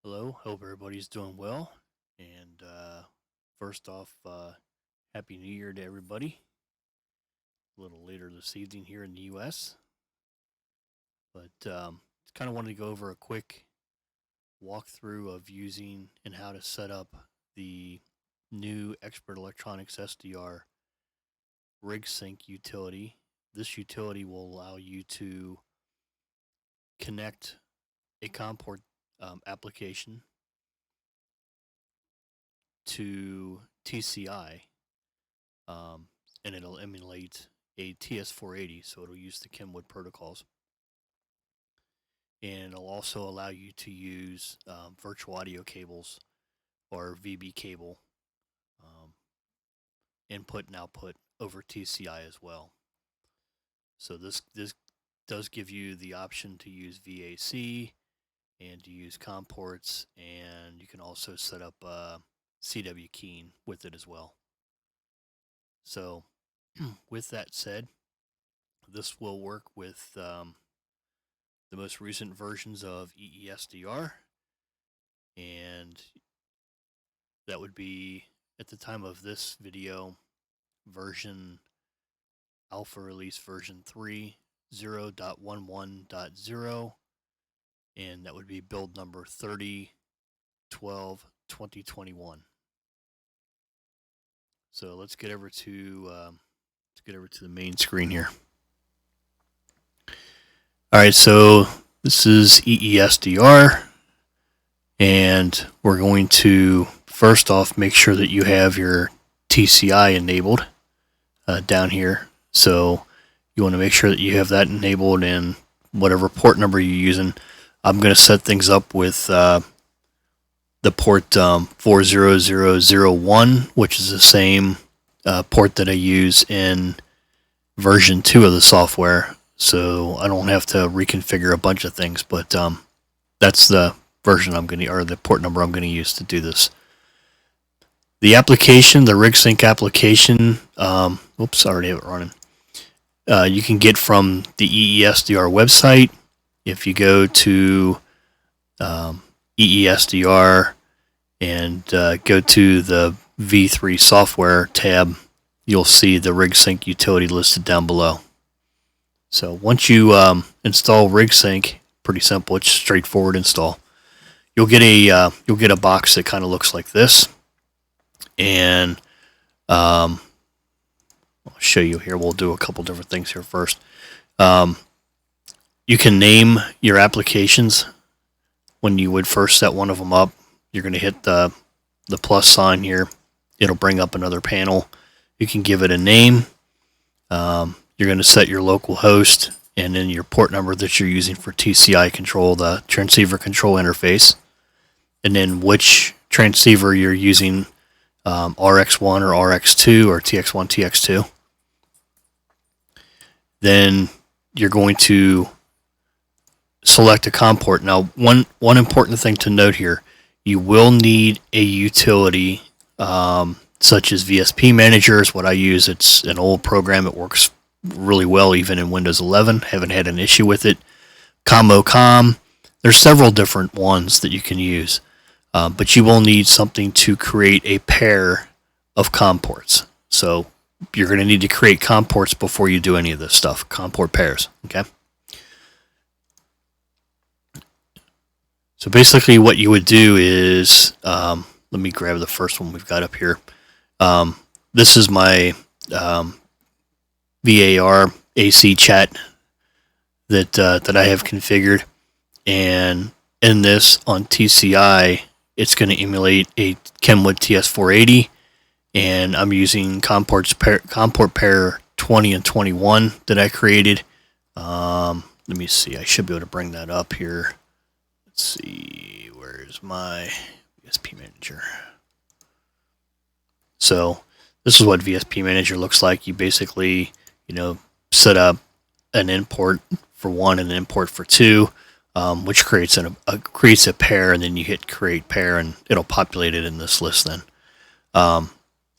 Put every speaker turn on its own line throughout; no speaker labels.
Hello, hope everybody's doing well. And first off, Happy New Year to everybody. A little later this evening here in the US. But kind of wanted to go over a quick walkthrough of using and how to set up the new Expert Electronics SDR RigSync utility. This utility will allow you to connect a COM port application to TCI, and it'll emulate a TS-480, so it'll use the Kenwood protocols. And it'll also allow you to use virtual audio cables or VB cable input and output over TCI as well. So this does give you the option to use VAC and to use COM ports, and you can also set up CW keying with it as well. So with that said, this will work with the most recent versions of EESDR, and that would be, at the time of this video, version alpha release version 3 0.11.0, and that would be build number 3012-2021. So let's get over to the main screen here. All right, so this is EESDR, and we're going to first off make sure that you have your TCI enabled down here. So you want to make sure that you have that enabled and whatever port number you're using. I'm going to set things up with the port 40001, which is the same port that I use in version 2 of the software. So I don't have to reconfigure a bunch of things, but that's the version I'm going to, or the port number I'm going to use to do this. The application, the RigSync application, oops, I already have it running. You can get from the EESDR website. If you go to EESDR and go to the V3 software tab, you'll see the RigSync utility listed down below. So once you install RigSync, pretty simple, it's straightforward install. You'll get a box that kind of looks like this, and I'll show you here. We'll do a couple different things here first. You can name your applications. When you would first set one of them up, you're going to hit the plus sign here. It'll bring up another panel. You can give it a name. You're going to set your local host and then your port number that you're using for TCI control, the Transceiver Control Interface, and then which transceiver you're using, RX1 or RX2 or TX1, TX2. Then you're going to select a COM port. Now, one important thing to note here, you will need a utility such as VSP Manager is what I use. It's an old program. It works really well even in Windows 11. Haven't had an issue with it. COM. There's several different ones that you can use, but you will need something to create a pair of COM ports. So you're going to need to create COM ports before you do any of this stuff. COM port pairs. Okay. So basically what you would do is, let me grab the first one we've got up here. This is my VAR-AC chat that I have configured, and in this on TCI it's going to emulate a Kenwood TS-480, and I'm using COM port pair 20 and 21 that I created. Let me see, I should be able to bring that up here. Let's see, where's my ESP Manager? So this is what VSP Manager looks like. You basically, set up an import for 1 and an import for 2, which creates a pair, and then you hit create pair, and it'll populate it in this list then.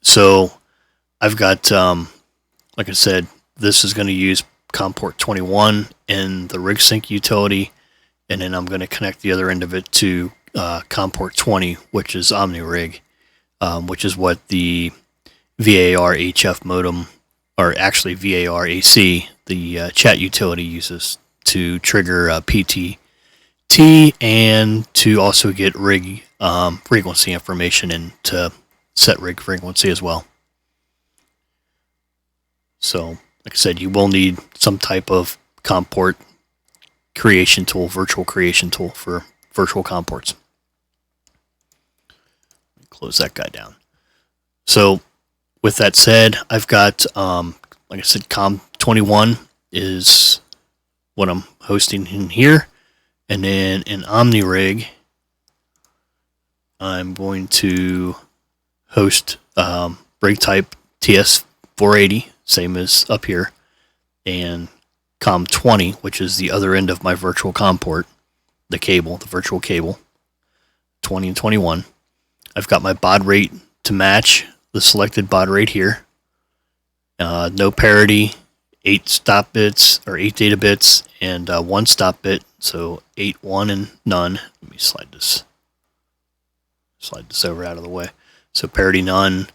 So I've got, like I said, this is going to use COM port 21 in the RigSync utility, and then I'm going to connect the other end of it to COM port 20, which is OmniRig, which is what the Var-HF modem, or actually Var-AC, the chat utility, uses to trigger PTT and to also get rig frequency information and to set rig frequency as well. So, like I said, you will need some type of COM port creation tool, virtual creation tool for virtual COM ports. Close that guy down. So, with that said, I've got, like I said, COM 21 is what I'm hosting in here. And then in OmniRig, I'm going to host rig type TS-480, same as up here, and COM 20, which is the other end of my virtual COM port, the cable, the virtual cable, 20 and 21. I've got my baud rate to match the selected baud rate here. No parity, 8 stop bits or 8 data bits, and 1 stop bit. So 8, 1, and none. Let me slide this over out of the way. So parity none.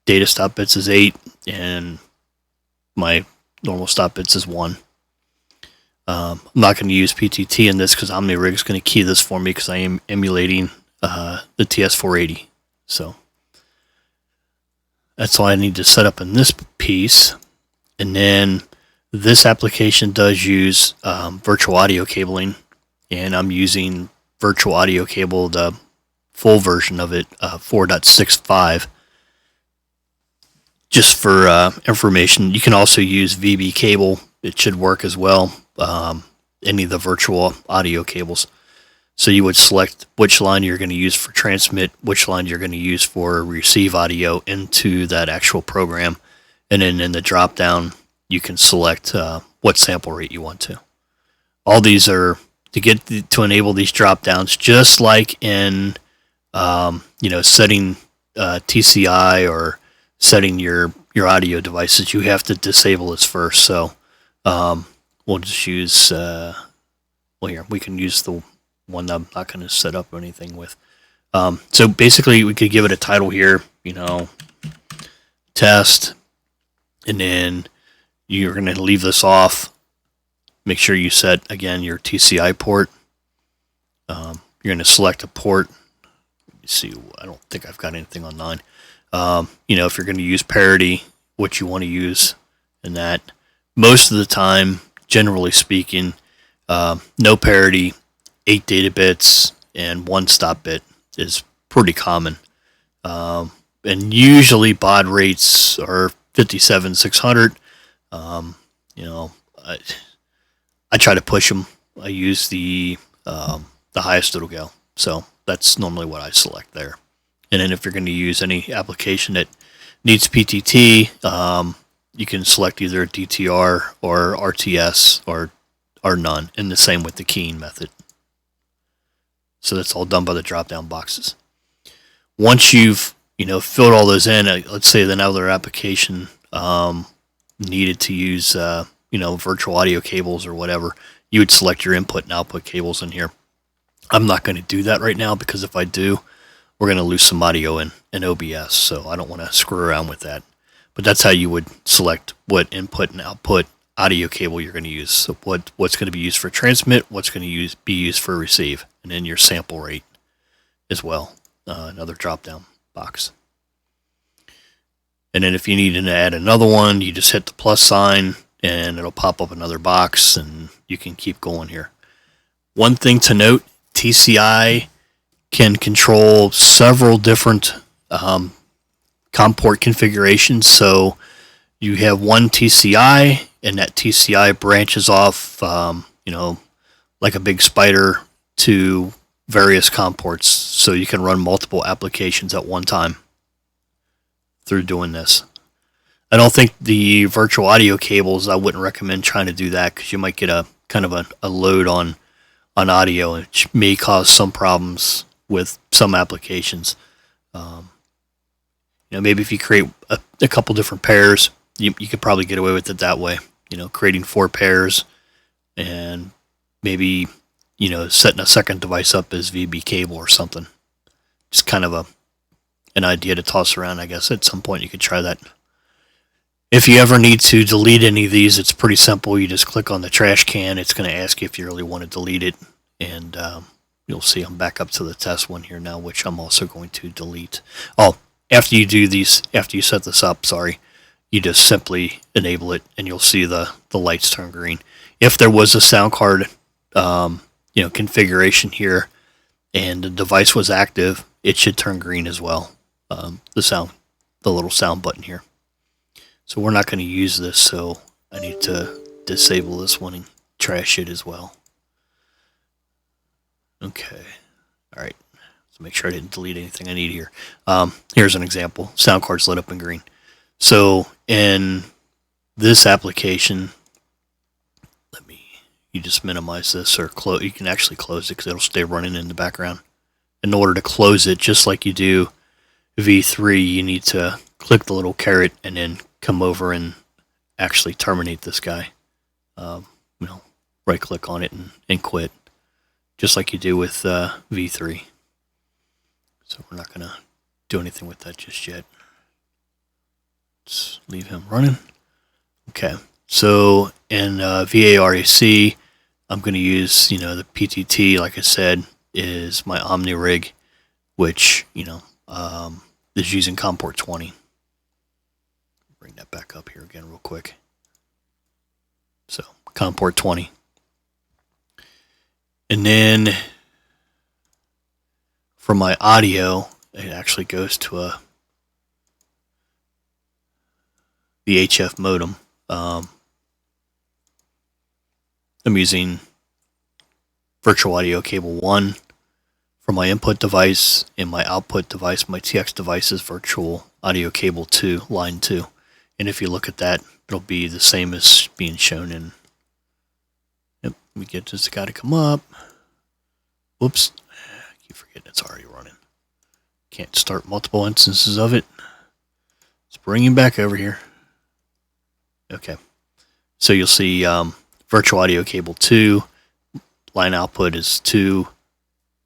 Data stop bits is 8, and my normal stop bits is 1. I'm not going to use PTT in this because OmniRig is going to key this for me because I am emulating the TS-480. So that's all I need to set up in this piece. And then this application does use virtual audio cabling, and I'm using virtual audio cable, the full version of it, 4.65. Just for information, you can also use VB cable. It should work as well. Any of the virtual audio cables. So you would select which line you're going to use for transmit, which line you're going to use for receive audio into that actual program, and then in the drop down you can select what sample rate you want to. All these are to enable these drop downs, just like in setting TCI or setting your audio devices. You have to disable this first. So we'll just use here we can use the one that I'm not going to set up anything with. So basically we could give it a title here, test, and then you're going to leave this off. Make sure you set, again, your TCI port. You're going to select a port. Let me see, I don't think I've got anything on 9. If you're going to use parity, what you want to use in that. Most of the time, generally speaking, no parity, 8 data bits, and 1 stop bit is pretty common. And usually baud rates are 57,600. I try to push them. I use the highest it'll go. So that's normally what I select there. And then if you're going to use any application that needs PTT, you can select either DTR or RTS or none, and the same with the keying method. So that's all done by the drop-down boxes. Once you've filled all those in, let's say another application needed to use virtual audio cables or whatever, you would select your input and output cables in here. I'm not going to do that right now because if I do, we're going to lose some audio in OBS, so I don't want to screw around with that. But that's how you would select what input and output audio cable you're going to use. So what's going to be used for transmit, what's going to be used for receive, and then your sample rate as well. Another drop-down box. And then if you need to add another one, you just hit the plus sign, and it'll pop up another box, and you can keep going here. One thing to note, TCI can control several different COM port configurations. So you have one TCI, and that TCI branches off, like a big spider to various COM ports. So you can run multiple applications at one time through doing this. I don't think the virtual audio cables, I wouldn't recommend trying to do that because you might get a kind of a load on audio, which may cause some problems with some applications. Maybe if you create a couple different pairs, you could probably get away with it that way. Creating 4 pairs and maybe you know, setting a second device up as VB cable or something. Just kind of an idea to toss around, I guess. At some point you could try that. If you ever need to delete any of these, it's pretty simple. You just click on the trash can. It's going to ask you if you really want to delete it. And you'll see I'm back up to the test one here now, which I'm also going to delete. Oh, after you do these, after you set this up, sorry, you just simply enable it and you'll see the lights turn green. If there was a sound card you know, configuration here and the device was active, it should turn green as well. The little sound button here. So we're not going to use this, so I need to disable this one and trash it as well. Okay. All right. So make sure I didn't delete anything I need here. Here's an example. Sound card's lit up in green. So in this application, you just minimize this or close. You can actually close it because it'll stay running in the background. In order to close it, just like you do V3, you need to click the little caret and then come over and actually terminate this guy. You know, right click on it and quit, just like you do with V3. So we're not going to do anything with that just yet. Let's leave him running. Okay, so in VARAC, I'm going to use, you know, the PTT, like I said, is my Omni rig, which, you know, is using COM port 20. Bring that back up here again real quick. So COM port 20. And then for my audio, it actually goes to the HF modem. I'm using virtual audio cable 1 for my input device, and my output device, my TX device, is virtual audio cable 2, line 2. And if you look at that, it'll be the same as being shown in. Yep, we get this got to come up. Whoops, I keep forgetting it's already running. Can't start multiple instances of it. Let's bring him back over here. Okay, so you'll see virtual audio cable 2, line output is 2,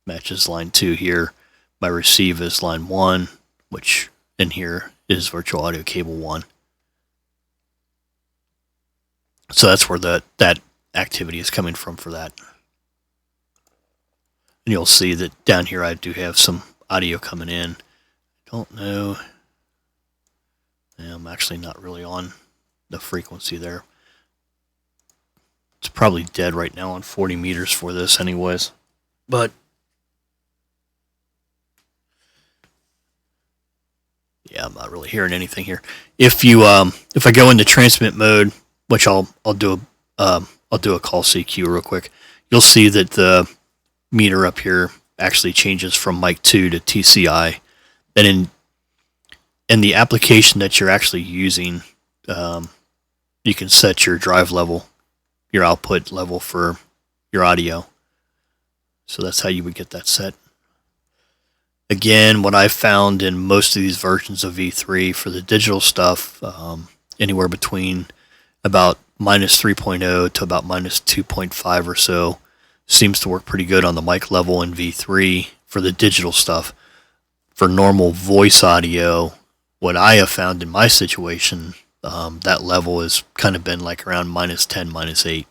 matches line 2 here. My receive is line 1, which in here is virtual audio cable 1. So that's where that activity is coming from for that. And you'll see that down here I do have some audio coming in. Don't know. I'm actually not really on the frequency there. It's probably dead right now on 40 meters for this anyways. But yeah, I'm not really hearing anything here. If you if I go into transmit mode, which I'll do a call CQ real quick, you'll see that the meter up here actually changes from mic 2 to TCI. And in the application that you're actually using, you can set your drive level, your output level for your audio. So that's how you would get that set. Again, what I've found in most of these versions of V3 for the digital stuff, anywhere between about -3.0 to about -2.5 or so, seems to work pretty good on the mic level in V3 for the digital stuff. For normal voice audio, what I have found in my situation, that level has kind of been like around -10, -8.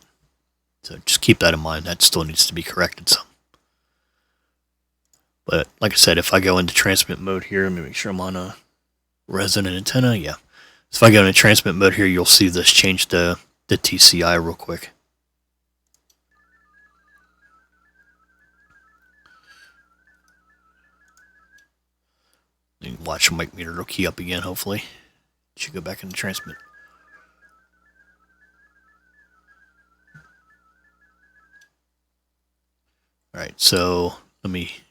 So just keep that in mind. That still needs to be corrected some. But like I said, if I go into transmit mode here, let me make sure I'm on a resonant antenna. Yeah. So if I go into transmit mode here, you'll see this change to the TCI real quick. You can watch the mic meter, it'll key up again, hopefully. It should go back into transmit. Alright, so let me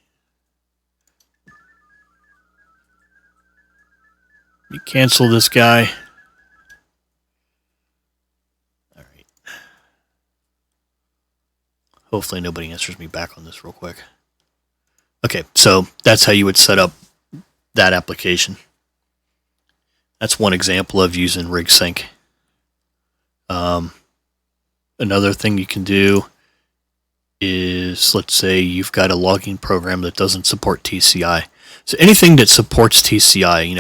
cancel this guy. Alright. Hopefully nobody answers me back on this real quick. Okay, so that's how you would set up that application. That's one example of using RigSync. Another thing you can do is, let's say you've got a logging program that doesn't support TCI. So anything that supports TCI,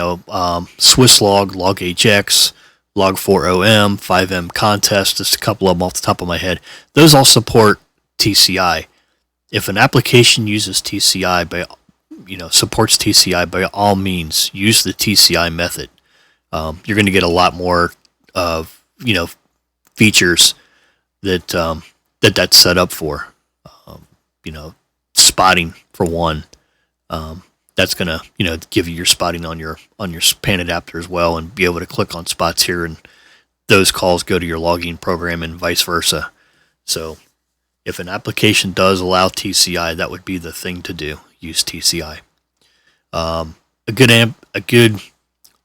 Swisslog, LogHX, Log4OM, 5M Contest, just a couple of them off the top of my head, those all support TCI. If an application uses TCI supports TCI, by all means, use the TCI method. You're going to get a lot more of features that's set up for. Spotting for one. That's going to give you your spotting on your PAN adapter as well, and be able to click on spots here, and those calls go to your logging program and vice versa. So if an application does allow TCI, that would be the thing to do. Use TCI. A good,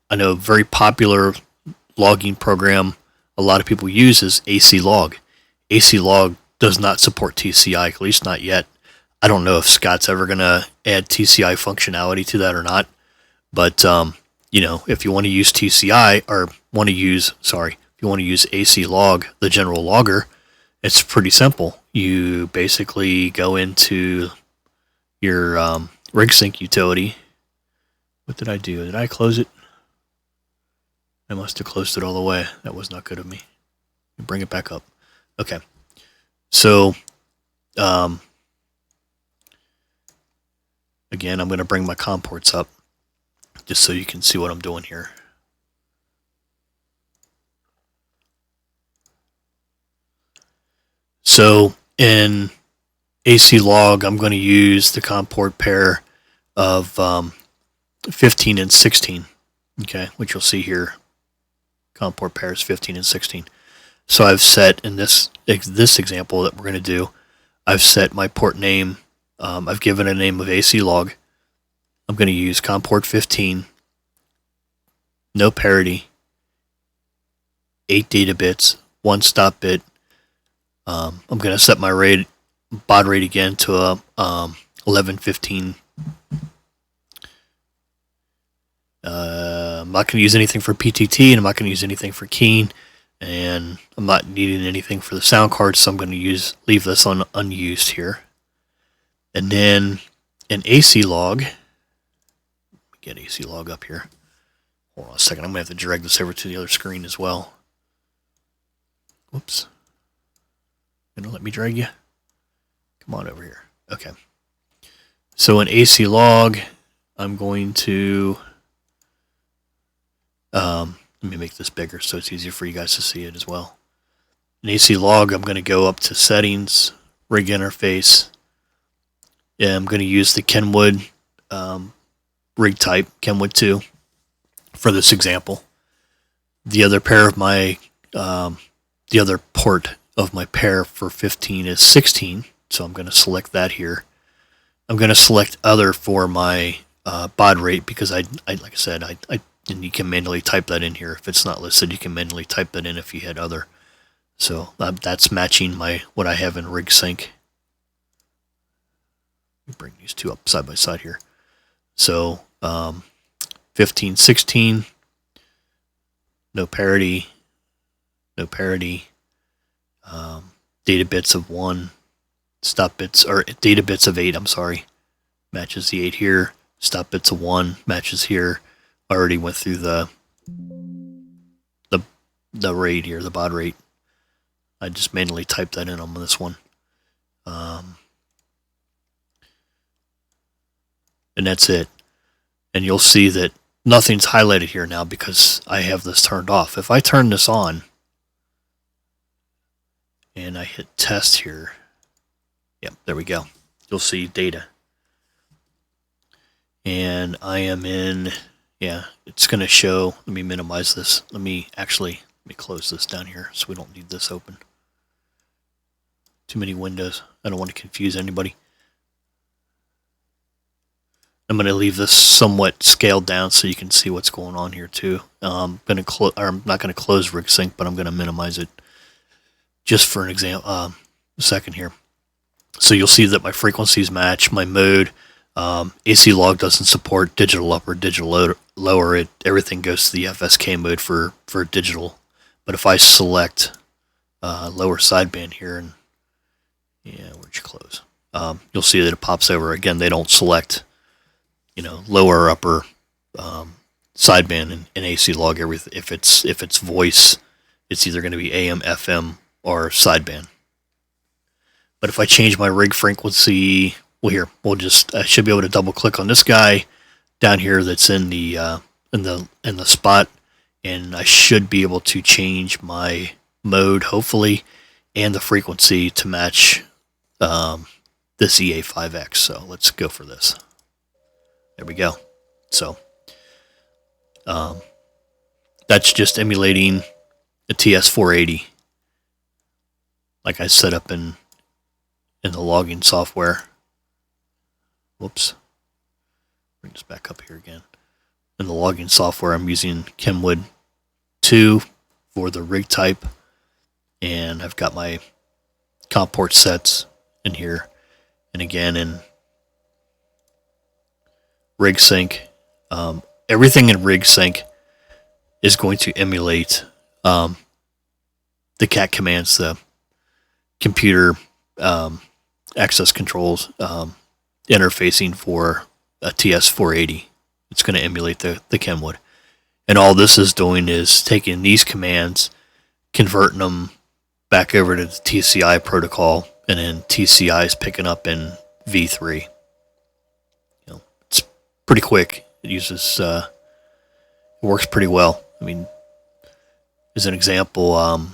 I know, very popular logging program a lot of people use is AC Log. AC Log does not support TCI, at least not yet. I don't know if Scott's ever going to add TCI functionality to that or not. But, if you want to use TCI, or if you want to use AC Log, the general logger, it's pretty simple. You basically go into your RigSync utility. What did I do? Did I close it? I must have closed it all the way. That was not good of me. Bring it back up. Okay. So, again, I'm going to bring my COM ports up just so you can see what I'm doing here. So in AC Log, I'm going to use the COM port pair of 15 and 16, okay, which you'll see here. COM port pairs 15 and 16. So I've set, in this example that we're going to do, I've set my port name. I've given a name of AC Log. I'm going to use COM port 15, no parity, 8 data bits, 1 stop bit. I'm going to set my baud rate again to 1115. I'm not going to use anything for PTT, and I'm not going to use anything for keying, and I'm not needing anything for the sound card, so I'm going to leave this on unused here. And then an AC Log. Get AC Log up here. Hold on a second. I'm going to have to drag this over to the other screen as well. Whoops. Let me drag you. Come on over here. Okay. So an AC Log, I'm going to let me make this bigger so it's easier for you guys to see it as well. An AC Log, I'm going to go up to Settings, Rig Interface. Yeah, I'm going to use the Kenwood rig type, Kenwood 2, for this example. The other pair of my, the other port of my pair for 15 is 16, so I'm going to select that here. I'm going to select Other for my baud rate, because like I said, and you can manually type that in here. If it's not listed, you can manually type that in if you hit Other. So that's matching what I have in RigSync. Let me bring these two up side by side here. So 15, 16, no parity, data bits of 1, stop bits, or data bits of 8, I'm sorry, matches the 8 here, stop bits of 1, matches here. I already went through the rate here, the baud rate. I just manually typed that in on this one. And that's it. And you'll see that nothing's highlighted here now because I have this turned off. If I turn this on and I hit test here, yep, there we go. You'll see data. And I am in, yeah, it's going to show, let me minimize this. Let me close this down here so we don't need this open. Too many windows. I don't want to confuse anybody. I'm going to leave this somewhat scaled down so you can see what's going on here too. I'm not going to close RigSync, but I'm going to minimize it just for an example, a second here. So you'll see that my frequencies match, my mode. AC Log doesn't support digital up or digital lower. Everything goes to the FSK mode for digital. But if I select lower sideband here, and Yeah, where'd you close? You'll see that it pops over. Again, they don't select, lower or upper sideband in AC log. If it's voice, it's either going to be AM, FM, or sideband. But if I change my rig frequency, well, here I should be able to double click on this guy down here that's in the spot, and I should be able to change my mode, hopefully, and the frequency to match this EA5X. So let's go for this. There we go. So that's just emulating a TS-480 like I set up in the logging software. Whoops. Bring this back up here again. In the logging software, I'm using Kenwood 2 for the rig type, and I've got my comp port sets in here. And again, in RigSync, everything in RigSync is going to emulate the CAT commands, the computer access controls interfacing for a TS-480. It's going to emulate the Kenwood. And all this is doing is taking these commands, converting them back over to the TCI protocol, and then TCI is picking up in V3. It's pretty quick. It uses, it works pretty well. I mean, as an example,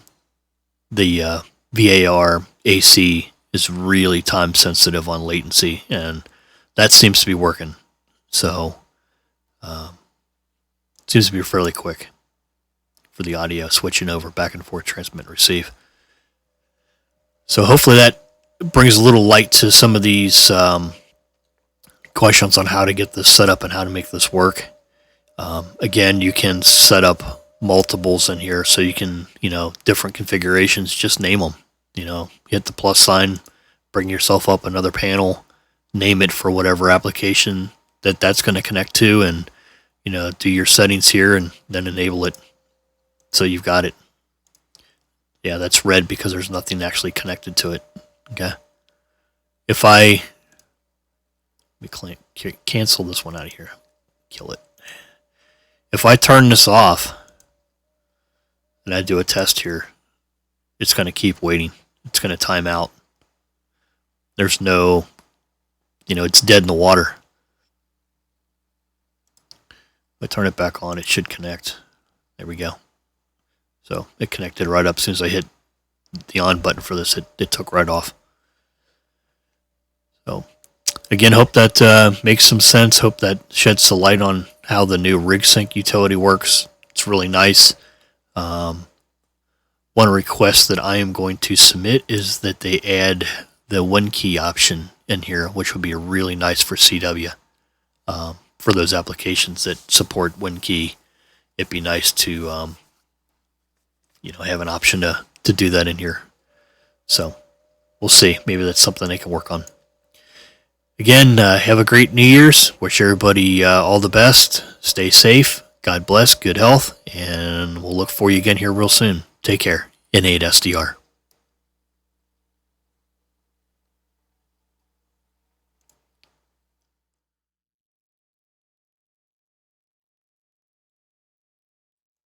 the VAR-AC is really time sensitive on latency, and that seems to be working. So, it seems to be fairly quick for the audio switching over back and forth, transmit and receive. So hopefully that brings a little light to some of these questions on how to get this set up and how to make this work. Again, you can set up multiples in here, so you can, different configurations, just name them. Hit the plus sign, bring yourself up another panel, name it for whatever application that's going to connect to, and do your settings here and then enable it so you've got it. Yeah, that's red because there's nothing actually connected to it. Okay. If let me cancel this one out of here, kill it. If I turn this off and I do a test here, it's going to keep waiting. It's going to time out. There's no, it's dead in the water. If I turn it back on, it should connect. There we go. So it connected right up. As soon as I hit the on button for this, it took right off. So again, hope that makes some sense. Hope that sheds some light on how the new RigSync utility works. It's really nice. One request that I am going to submit is that they add the one key option in here, which would be really nice for CW. For those applications that support WinKey, it'd be nice to have an option to do that in here. So we'll see. Maybe that's something they can work on. Again, have a great New Year's. Wish everybody all the best. Stay safe. God bless. Good health. And we'll look for you again here real soon. Take care. EESDR.